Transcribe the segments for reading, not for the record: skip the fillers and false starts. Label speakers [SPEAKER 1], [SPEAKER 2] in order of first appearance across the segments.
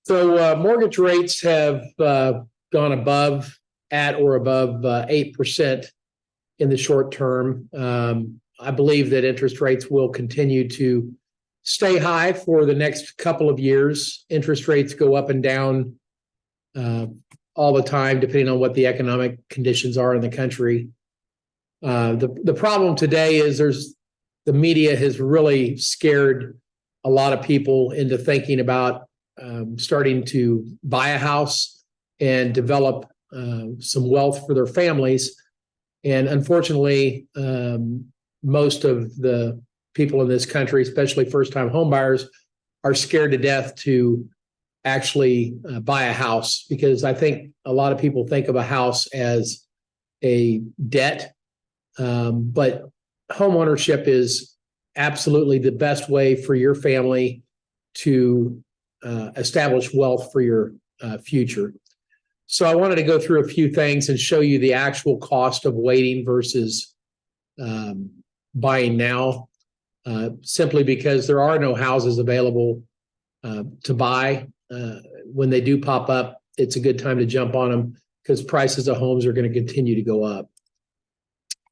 [SPEAKER 1] So mortgage rates have gone at or above 8% in the short term. I believe that interest rates will continue to stay high for the next couple of years. Interest rates go up and down all the time, depending on what the economic conditions are in the country. The problem today is the media has really scared a lot of people into thinking about starting to buy a house and develop some wealth for their families. And unfortunately, most of the people in this country, especially first-time homebuyers, are scared to death to actually buy a house, because I think a lot of people think of a house as a debt, but homeownership is absolutely the best way for your family to establish wealth for your future. So I wanted to go through a few things and show you the actual cost of waiting versus buying now, simply because there are no houses available to buy. When they do pop up, it's a good time to jump on them because prices of homes are going to continue to go up.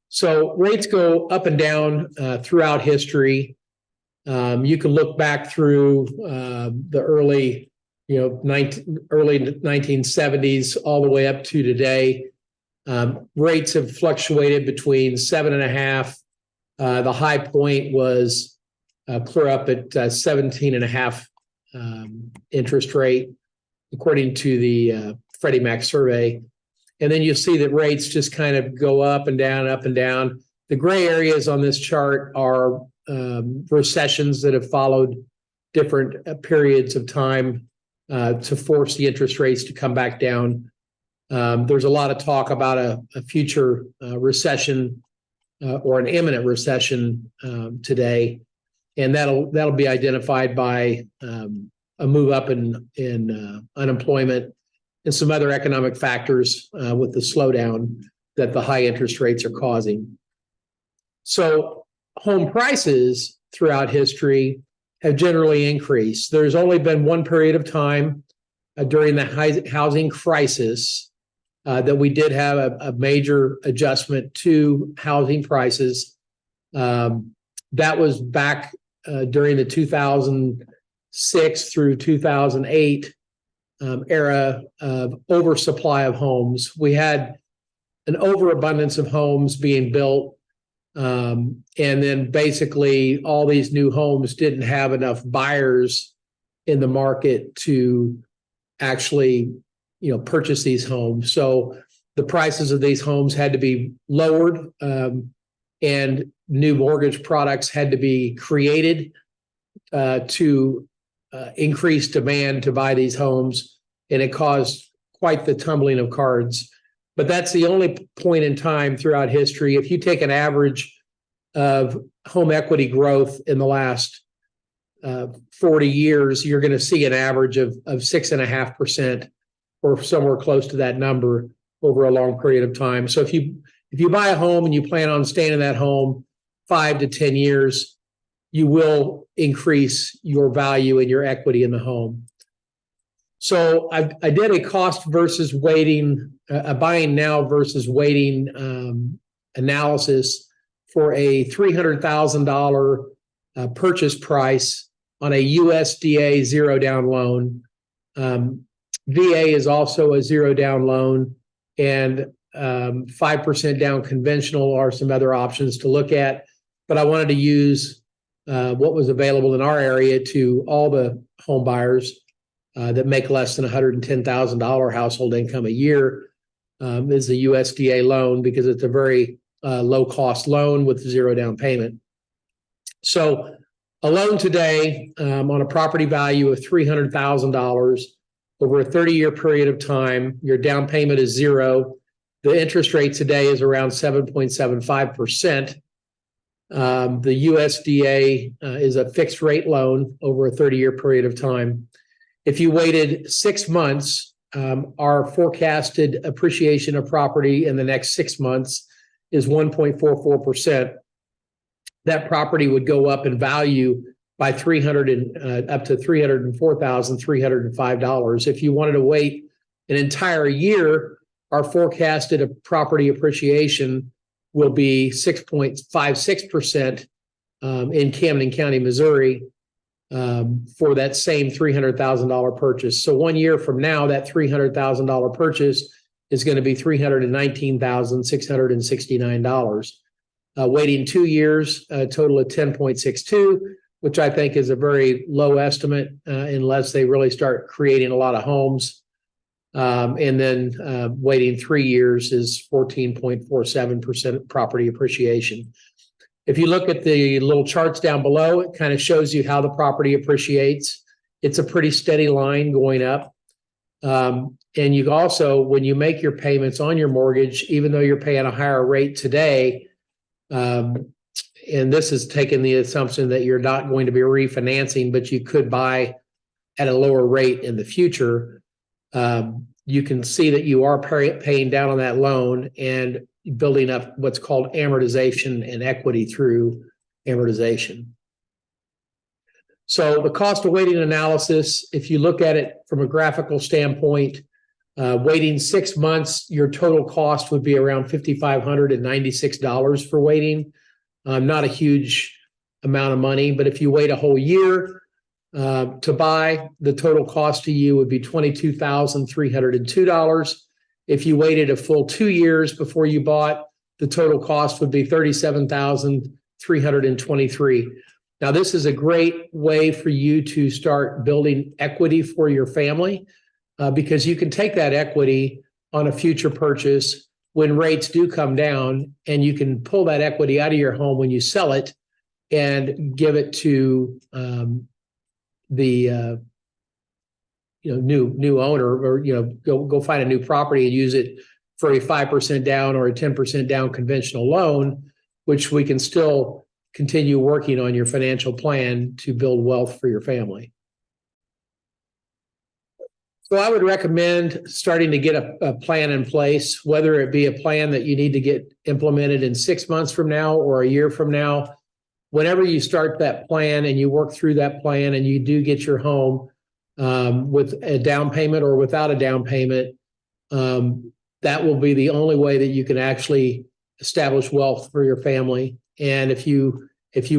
[SPEAKER 1] So rates go up and down throughout history. You can look back through the early 1970s all the way up to today. Rates have fluctuated between 7.5. The high point was clear up at 17.5 interest rate, according to the Freddie Mac survey. And then you'll see that rates just kind of go up and down, up and down. The gray areas on this chart are recessions that have followed different periods of time to force the interest rates to come back down. There's a lot of talk about a future recession or an imminent recession today, and that'll be identified by a move up in unemployment and some other economic factors with the slowdown that the high interest rates are causing. So home prices throughout history have generally increased. There's only been one period of time during the housing crisis that we did have a major adjustment to housing prices. That was back during the 2006 through 2008 era of oversupply of homes. We had an overabundance of homes being built, and then basically all these new homes didn't have enough buyers in the market to actually purchase these homes. So the prices of these homes had to be lowered, and new mortgage products had to be created to increase demand to buy these homes, and it caused quite the tumbling of cards. But that's the only point in time throughout history. If you take an average of home equity growth in the last 40 years, you're going to see an average of 6.5% or somewhere close to that number over a long period of time. So if you buy a home and you plan on staying in that home 5 to 10 years, you will increase your value and your equity in the home. So I did a cost versus waiting, a buying now versus waiting analysis for a $300,000 purchase price on a USDA zero down loan. VA is also a zero down loan, and 5% down conventional are some other options to look at. But I wanted to use what was available in our area to all the home buyers that make less than $110,000 household income a year is a USDA loan, because it's a very low cost loan with zero down payment. So a loan today on a property value of $300,000 over a 30-year period of time, your down payment is zero. The interest rate today is around 7.75%. The USDA is a fixed rate loan over a 30-year period of time. If you waited 6 months, our forecasted appreciation of property in the next 6 months is 1.44%. That property would go up in value by up to $304,305. If you wanted to wait an entire year, our forecasted property appreciation will be 6.56% in Camden County, Missouri, for that same $300,000 purchase. So 1 year from now, that $300,000 purchase is going to be $319,669. Waiting 2 years, a total of 10.62, which I think is a very low estimate unless they really start creating a lot of homes. And then waiting 3 years is 14.47% property appreciation. If you look at the little charts down below, it kind of shows you how the property appreciates. It's a pretty steady line going up. And you also, when you make your payments on your mortgage, even though you're paying a higher rate today, and this is taking the assumption that you're not going to be refinancing, but you could buy at a lower rate in the future, you can see that you are paying down on that loan and building up what's called amortization and equity through amortization. So the cost of waiting analysis, if you look at it from a graphical standpoint, waiting 6 months, your total cost would be around $5,596 for waiting. Not a huge amount of money, but if you wait a whole year to buy, the total cost to you would be $22,302. If you waited a full 2 years before you bought, the total cost would be $37,323. Now, this is a great way for you to start building equity for your family because you can take that equity on a future purchase when rates do come down, and you can pull that equity out of your home when you sell it and give it to the new owner, or go find a new property and use it for a 5% down or a 10% down conventional loan, which we can still continue working on your financial plan to build wealth for your family. So I would recommend starting to get a plan in place, whether it be a plan that you need to get implemented in 6 months from now or a year from now. Whenever you start that plan and you work through that plan and you do get your home with a down payment or without a down payment, that will be the only way that you can actually establish wealth for your family. And if you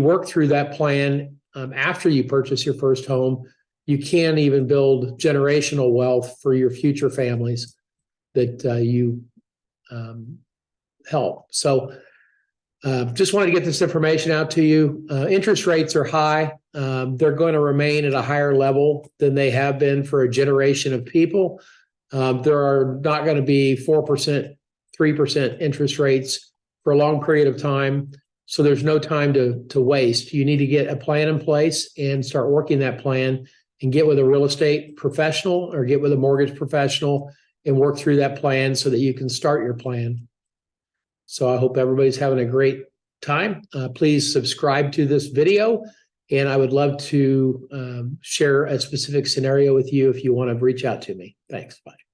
[SPEAKER 1] work through that plan after you purchase your first home, you can even build generational wealth for your future families that you help. So just wanted to get this information out to you. Interest rates are high. They're going to remain at a higher level than they have been for a generation of people. There are not going to be 4%, 3% interest rates for a long period of time. So there's no time to waste. You need to get a plan in place and start working that plan and get with a real estate professional or get with a mortgage professional and work through that plan so that you can start your plan. So I hope everybody's having a great time. Please subscribe to this video, and I would love to share a specific scenario with you if you want to reach out to me. Thanks. Bye.